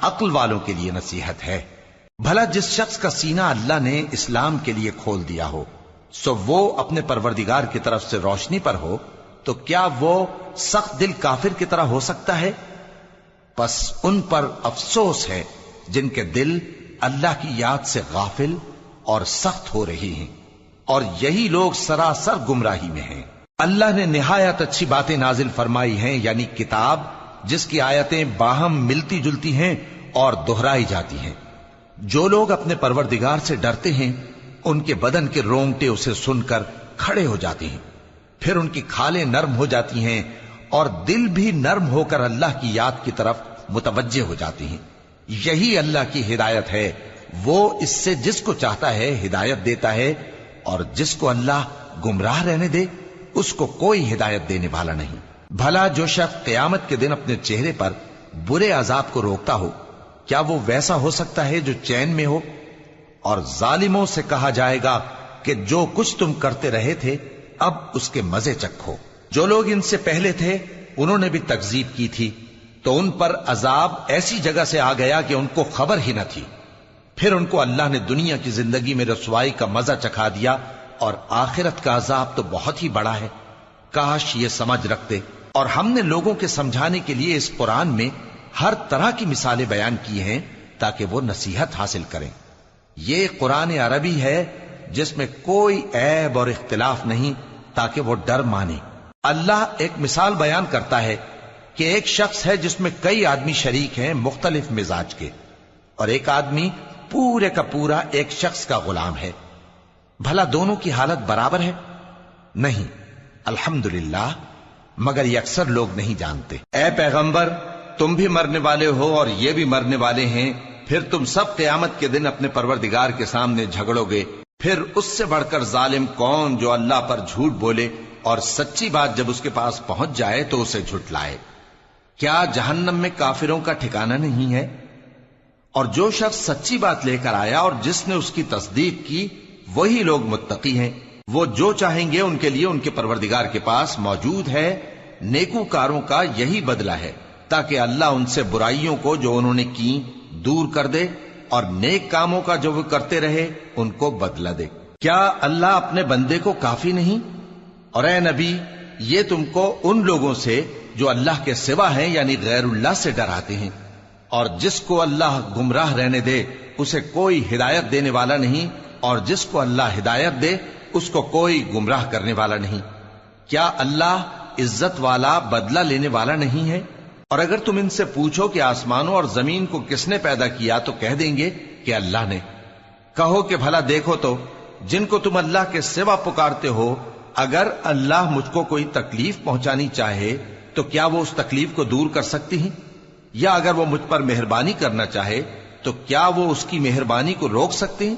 عقل والوں کے لیے نصیحت ہے۔ بھلا جس شخص کا سینہ اللہ نے اسلام کے لیے کھول دیا ہو سو وہ اپنے پروردگار کی طرف سے روشنی پر ہو، تو کیا وہ سخت دل کافر کی طرح ہو سکتا ہے؟ پس ان پر افسوس ہے جن کے دل اللہ کی یاد سے غافل اور سخت ہو رہی ہیں، اور یہی لوگ سراسر گمراہی میں ہیں۔ اللہ نے نہایت اچھی باتیں نازل فرمائی ہیں، یعنی کتاب جس کی آیتیں باہم ملتی جلتی ہیں اور دہرائی جاتی ہیں۔ جو لوگ اپنے پروردگار سے ڈرتے ہیں ان کے بدن کے رونگٹے اسے سن کر کھڑے ہو جاتے ہیں، پھر ان کی کھالیں نرم ہو جاتی ہیں اور دل بھی نرم ہو کر اللہ کی یاد کی طرف متوجہ ہو جاتی ہیں۔ یہی اللہ کی ہدایت ہے، وہ اس سے جس کو چاہتا ہے ہدایت دیتا ہے، اور جس کو اللہ گمراہ رہنے دے اس کو کوئی ہدایت دینے والا نہیں۔ بھلا جو شخص قیامت کے دن اپنے چہرے پر برے عذاب کو روکتا ہو، کیا وہ ویسا ہو سکتا ہے جو چین میں ہو؟ اور ظالموں سے کہا جائے گا کہ جو کچھ تم کرتے رہے تھے اب اس کے مزے چکھو۔ جو لوگ ان سے پہلے تھے انہوں نے بھی تکذیب کی تھی، تو ان پر عذاب ایسی جگہ سے آ گیا کہ ان کو خبر ہی نہ تھی۔ پھر ان کو اللہ نے دنیا کی زندگی میں رسوائی کا مزہ چکھا دیا، اور آخرت کا عذاب تو بہت ہی بڑا ہے۔ کاش یہ سمجھ رکھتے۔ اور ہم نے لوگوں کے سمجھانے کے لیے اس قرآن میں ہر طرح کی مثالیں بیان کی ہیں تاکہ وہ نصیحت حاصل کریں۔ یہ قرآن عربی ہے جس میں کوئی عیب اور اختلاف نہیں، تاکہ وہ ڈر مانے۔ اللہ ایک مثال بیان کرتا ہے کہ ایک شخص ہے جس میں کئی آدمی شریک ہیں مختلف مزاج کے، اور ایک آدمی پورے کا پورا ایک شخص کا غلام ہے۔ بھلا دونوں کی حالت برابر ہے؟ نہیں، الحمدللہ، مگر یہ اکثر لوگ نہیں جانتے۔ اے پیغمبر، تم بھی مرنے والے ہو اور یہ بھی مرنے والے ہیں، پھر تم سب قیامت کے دن اپنے پروردگار کے سامنے جھگڑو گے۔ پھر اس سے بڑھ کر ظالم کون جو اللہ پر جھوٹ بولے اور سچی بات جب اس کے پاس پہنچ جائے تو اسے جھٹلائے۔ کیا جہنم میں کافروں کا ٹھکانہ نہیں ہے؟ اور جو شخص سچی بات لے کر آیا اور جس نے اس کی تصدیق کی وہی لوگ متقی ہیں۔ وہ جو چاہیں گے ان کے لیے ان کے پروردگار کے پاس موجود ہے۔ نیکوکاروں کا یہی بدلہ ہے، تاکہ اللہ ان سے برائیوں کو جو انہوں نے کی دور کر دے، اور نیک کاموں کا جو وہ کرتے رہے ان کو بدلہ دے۔ کیا اللہ اپنے بندے کو کافی نہیں؟ اور اے نبی، یہ تم کو ان لوگوں سے جو اللہ کے سوا ہیں یعنی غیر اللہ سے ڈراتے ہیں، اور جس کو اللہ گمراہ رہنے دے اسے کوئی ہدایت دینے والا نہیں، اور جس کو اللہ ہدایت دے اس کو کوئی گمراہ کرنے والا نہیں۔ کیا اللہ عزت والا بدلہ لینے والا نہیں ہے؟ اور اگر تم ان سے پوچھو کہ آسمانوں اور زمین کو کس نے پیدا کیا تو کہہ دیں گے کہ اللہ نے۔ کہو کہ بھلا دیکھو تو جن کو تم اللہ کے سوا پکارتے ہو، اگر اللہ مجھ کو کوئی تکلیف پہنچانی چاہے تو کیا وہ اس تکلیف کو دور کر سکتی ہیں؟ یا اگر وہ مجھ پر مہربانی کرنا چاہے تو کیا وہ اس کی مہربانی کو روک سکتے ہیں؟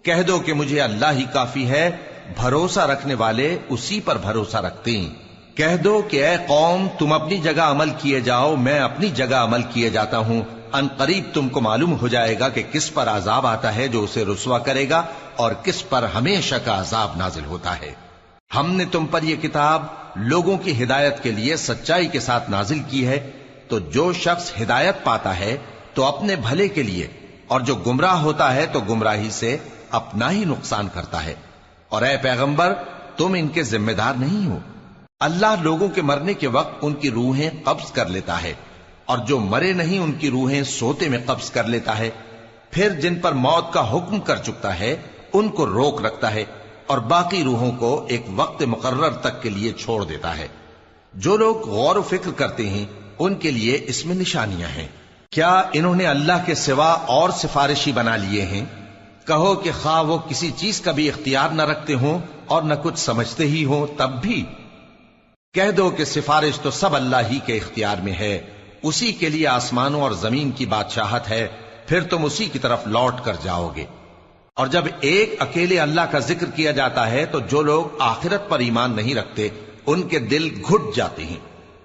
کہہ دو کہ مجھے اللہ ہی کافی ہے، بھروسہ رکھنے والے اسی پر بھروسہ رکھتے ہیں۔ کہہ دو کہ اے قوم، تم اپنی جگہ عمل کیے جاؤ، میں اپنی جگہ عمل کیے جاتا ہوں۔ ان قریب تم کو معلوم ہو جائے گا کہ کس پر عذاب آتا ہے جو اسے رسوا کرے گا، اور کس پر ہمیشہ کا عذاب نازل ہوتا ہے۔ ہم نے تم پر یہ کتاب لوگوں کی ہدایت کے لیے سچائی کے ساتھ نازل کی ہے، تو جو شخص ہدایت پاتا ہے تو اپنے بھلے کے لیے، اور جو گمراہ ہوتا ہے تو گمراہی سے اپنا ہی نقصان کرتا ہے۔ اور اے پیغمبر، تم ان کے ذمہ دار نہیں ہو۔ اللہ لوگوں کے مرنے کے وقت ان کی روحیں قبض کر لیتا ہے، اور جو مرے نہیں ان کی روحیں سوتے میں قبض کر لیتا ہے۔ پھر جن پر موت کا حکم کر چکتا ہے ان کو روک رکھتا ہے، اور باقی روحوں کو ایک وقت مقرر تک کے لیے چھوڑ دیتا ہے۔ جو لوگ غور و فکر کرتے ہیں ان کے لیے اس میں نشانیاں ہیں۔ کیا انہوں نے اللہ کے سوا اور سفارشی بنا لیے ہیں؟ کہو کہ خواہ وہ کسی چیز کا بھی اختیار نہ رکھتے ہوں اور نہ کچھ سمجھتے ہی ہوں تب بھی کہہ دو کہ سفارش تو سب اللہ ہی کے اختیار میں ہے، اسی کے لیے آسمانوں اور زمین کی بادشاہت ہے، پھر تم اسی کی طرف لوٹ کر جاؤ گے۔ اور جب ایک اکیلے اللہ کا ذکر کیا جاتا ہے تو جو لوگ آخرت پر ایمان نہیں رکھتے ان کے دل گھٹ جاتے ہیں،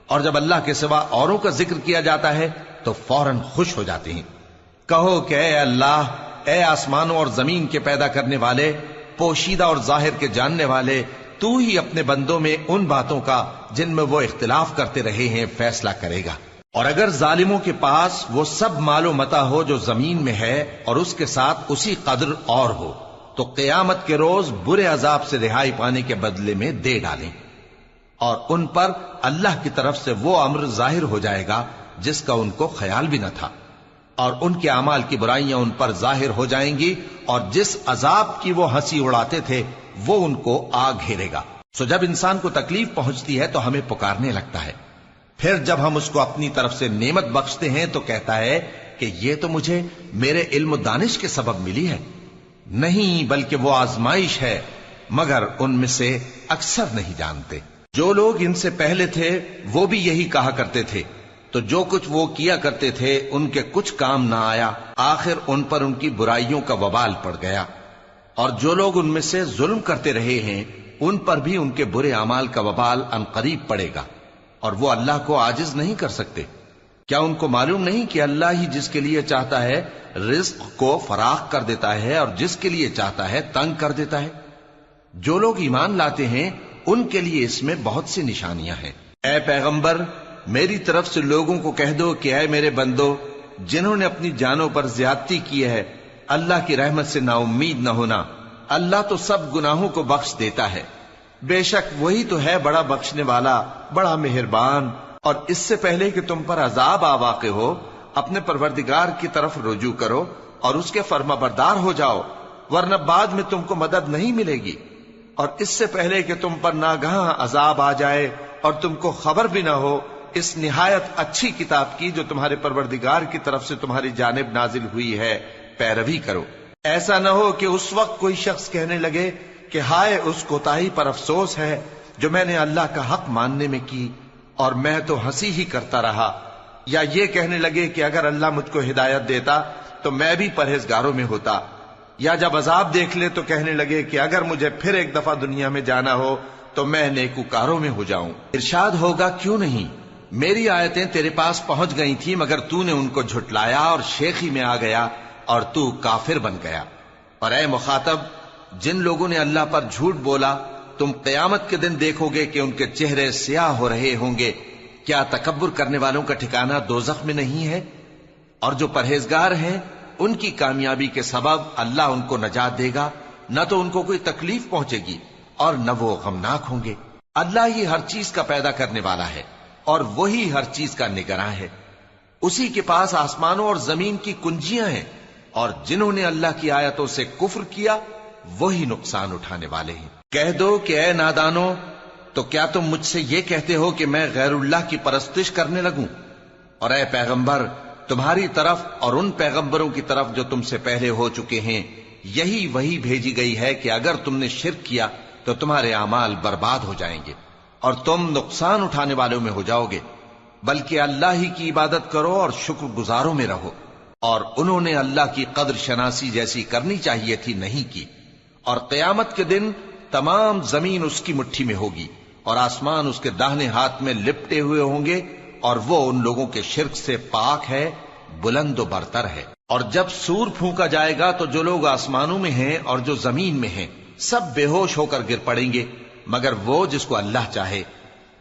اور جب اللہ کے سوا اوروں کا ذکر کیا جاتا ہے تو فوراً خوش ہو جاتے ہیں۔ کہو کہ اے اللہ، اے آسمانوں اور زمین کے پیدا کرنے والے، پوشیدہ اور ظاہر کے جاننے والے، تو ہی اپنے بندوں میں ان باتوں کا جن میں وہ اختلاف کرتے رہے ہیں فیصلہ کرے گا۔ اور اگر ظالموں کے پاس وہ سب مال و متا ہو جو زمین میں ہے اور اس کے ساتھ اسی قدر اور ہو تو قیامت کے روز برے عذاب سے رہائی پانے کے بدلے میں دے ڈالیں، اور ان پر اللہ کی طرف سے وہ امر ظاہر ہو جائے گا جس کا ان کو خیال بھی نہ تھا، اور ان کے اعمال کی برائیاں ان پر ظاہر ہو جائیں گی، اور جس عذاب کی وہ ہنسی اڑاتے تھے وہ ان کو آ گھیرے گا۔ سو جب انسان کو تکلیف پہنچتی ہے تو ہمیں پکارنے لگتا ہے، پھر جب ہم اس کو اپنی طرف سے نعمت بخشتے ہیں تو کہتا ہے کہ یہ تو مجھے میرے علم و دانش کے سبب ملی ہے۔ نہیں، بلکہ وہ آزمائش ہے، مگر ان میں سے اکثر نہیں جانتے۔ جو لوگ ان سے پہلے تھے وہ بھی یہی کہا کرتے تھے، تو جو کچھ وہ کیا کرتے تھے ان کے کچھ کام نہ آیا، آخر ان پر ان کی برائیوں کا وبال پڑ گیا۔ اور جو لوگ ان میں سے ظلم کرتے رہے ہیں ان پر بھی ان کے برے اعمال کا وبال عنقریب پڑے گا، اور وہ اللہ کو عاجز نہیں کر سکتے۔ کیا ان کو معلوم نہیں کہ اللہ ہی جس کے لیے چاہتا ہے رزق کو فراخ کر دیتا ہے اور جس کے لیے چاہتا ہے تنگ کر دیتا ہے؟ جو لوگ ایمان لاتے ہیں ان کے لیے اس میں بہت سی نشانیاں ہیں۔ اے پیغمبر، میری طرف سے لوگوں کو کہہ دو کہ اے میرے بندو، جنہوں نے اپنی جانوں پر زیادتی کی ہے، اللہ کی رحمت سے نا امید نہ ہونا۔ اللہ تو سب گناہوں کو بخش دیتا ہے، بے شک وہی تو ہے بڑا بخشنے والا، بڑا مہربان۔ اور اس سے پہلے کہ تم پر عذاب آ واقع ہو، اپنے پروردگار کی طرف رجوع کرو اور اس کے فرما بردار ہو جاؤ، ورنہ بعد میں تم کو مدد نہیں ملے گی۔ اور اس سے پہلے کہ تم پر ناگہاں عذاب آ جائے اور تم کو خبر بھی نہ ہو، اس نہایت اچھی کتاب کی جو تمہارے پروردگار کی طرف سے تمہاری جانب نازل ہوئی ہے پیروی کرو۔ ایسا نہ ہو کہ اس وقت کوئی شخص کہنے لگے کہ ہائے اس کوتاہی پر افسوس ہے جو میں نے اللہ کا حق ماننے میں کی، اور میں تو ہنسی ہی کرتا رہا، یا یہ کہنے لگے کہ اگر اللہ مجھ کو ہدایت دیتا تو میں بھی پرہیزگاروں میں ہوتا، یا جب عذاب دیکھ لے تو کہنے لگے کہ اگر مجھے پھر ایک دفعہ دنیا میں جانا ہو تو میں نیکوکاروں میں ہو جاؤں۔ ارشاد ہوگا کیوں نہیں، میری آیتیں تیرے پاس پہنچ گئی تھی مگر تو نے ان کو جھٹلایا اور شیخی میں آ گیا اور تو کافر بن گیا۔ اور اے مخاطب، جن لوگوں نے اللہ پر جھوٹ بولا تم قیامت کے دن دیکھو گے کہ ان کے چہرے سیاہ ہو رہے ہوں گے۔ کیا تکبر کرنے والوں کا ٹھکانہ دوزخ میں نہیں ہے؟ اور جو پرہیزگار ہیں ان کی کامیابی کے سبب اللہ ان کو نجات دے گا، نہ تو ان کو کوئی تکلیف پہنچے گی اور نہ وہ غمناک ہوں گے۔ اللہ ہی ہر چیز کا پیدا کرنے والا ہے اور وہی ہر چیز کا نگراں ہے۔ اسی کے پاس آسمانوں اور زمین کی کنجیاں ہیں، اور جنہوں نے اللہ کی آیتوں سے کفر کیا وہی نقصان اٹھانے والے ہیں۔ کہہ دو کہ اے نادانو، تو کیا تم مجھ سے یہ کہتے ہو کہ میں غیر اللہ کی پرستش کرنے لگوں؟ اور اے پیغمبر، تمہاری طرف اور ان پیغمبروں کی طرف جو تم سے پہلے ہو چکے ہیں یہی وہی بھیجی گئی ہے کہ اگر تم نے شرک کیا تو تمہارے اعمال برباد ہو جائیں گے اور تم نقصان اٹھانے والوں میں ہو جاؤ گے، بلکہ اللہ ہی کی عبادت کرو اور شکر گزاروں میں رہو۔ اور انہوں نے اللہ کی قدر شناسی جیسی کرنی چاہیے تھی نہیں کی۔ اور قیامت کے دن تمام زمین اس کی مٹھی میں ہوگی اور آسمان اس کے داہنے ہاتھ میں لپٹے ہوئے ہوں گے، اور وہ ان لوگوں کے شرک سے پاک ہے، بلند و برتر ہے۔ اور جب سور پھونکا جائے گا تو جو لوگ آسمانوں میں ہیں اور جو زمین میں ہیں سب بے ہوش ہو کر گر پڑیں گے مگر وہ جس کو اللہ چاہے۔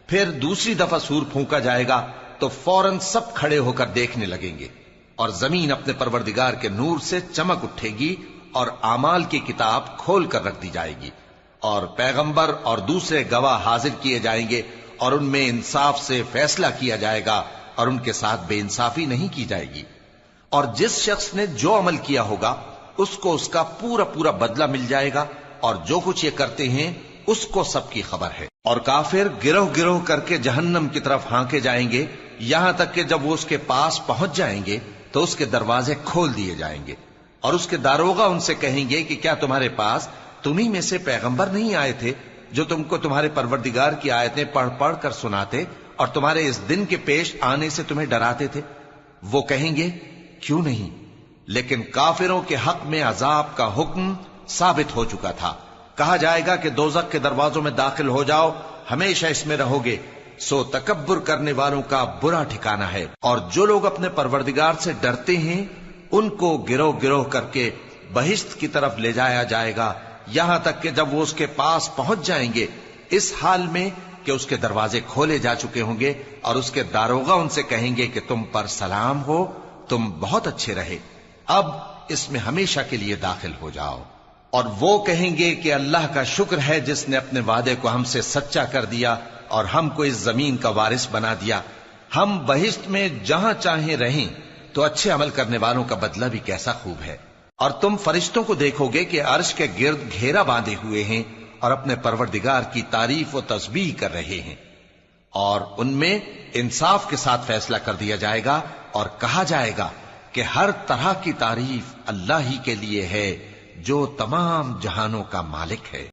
پھر دوسری دفعہ سور پھونکا جائے گا تو فوراً سب کھڑے ہو کر دیکھنے لگیں گے، اور زمین اپنے پروردگار کے نور سے چمک اٹھے گی اور اعمال کی کتاب کھول کر رکھ دی جائے گی، اور پیغمبر اور دوسرے گواہ حاضر کیے جائیں گے، اور ان میں انصاف سے فیصلہ کیا جائے گا اور ان کے ساتھ بے انصافی نہیں کی جائے گی۔ اور جس شخص نے جو عمل کیا ہوگا اس کو اس کا پورا پورا بدلہ مل جائے گا، اور جو کچھ یہ کرتے ہیں اس کو سب کی خبر ہے۔ اور کافر گروہ گروہ کر کے جہنم کی طرف ہانکے جائیں گے، یہاں تک کہ جب وہ اس کے پاس پہنچ جائیں گے تو اس کے دروازے کھول دیے جائیں گے، اور اس کے داروغہ ان سے کہیں گے کہ کیا تمہارے پاس تمہیں میں سے پیغمبر نہیں آئے تھے جو تم کو تمہارے پروردگار کی آیتیں پڑھ پڑھ کر سناتے اور تمہارے اس دن کے پیش آنے سے تمہیں ڈراتے تھے؟ وہ کہیں گے کیوں نہیں، لیکن کافروں کے حق میں عذاب کا حکم ثابت ہو چکا تھا۔ کہا جائے گا کہ دوزخ کے دروازوں میں داخل ہو جاؤ، ہمیشہ اس میں رہو گے، سو تکبر کرنے والوں کا برا ٹھکانہ ہے۔ اور جو لوگ اپنے پروردگار سے ڈرتے ہیں ان کو گروہ گروہ کر کے بہشت کی طرف لے جایا جائے گا، یہاں تک کہ جب وہ اس کے پاس پہنچ جائیں گے اس حال میں کہ اس کے دروازے کھولے جا چکے ہوں گے اور اس کے داروغہ ان سے کہیں گے کہ تم پر سلام ہو، تم بہت اچھے رہے، اب اس میں ہمیشہ کے لیے داخل ہو جاؤ۔ اور وہ کہیں گے کہ اللہ کا شکر ہے جس نے اپنے وعدے کو ہم سے سچا کر دیا اور ہم کو اس زمین کا وارث بنا دیا، ہم بہشت میں جہاں چاہیں رہیں، تو اچھے عمل کرنے والوں کا بدلہ بھی کیسا خوب ہے۔ اور تم فرشتوں کو دیکھو گے کہ عرش کے گرد گھیرا باندھے ہوئے ہیں اور اپنے پروردگار کی تعریف و تسبیح کر رہے ہیں، اور ان میں انصاف کے ساتھ فیصلہ کر دیا جائے گا اور کہا جائے گا کہ ہر طرح کی تعریف اللہ ہی کے لیے ہے جو تمام جہانوں کا مالک ہے۔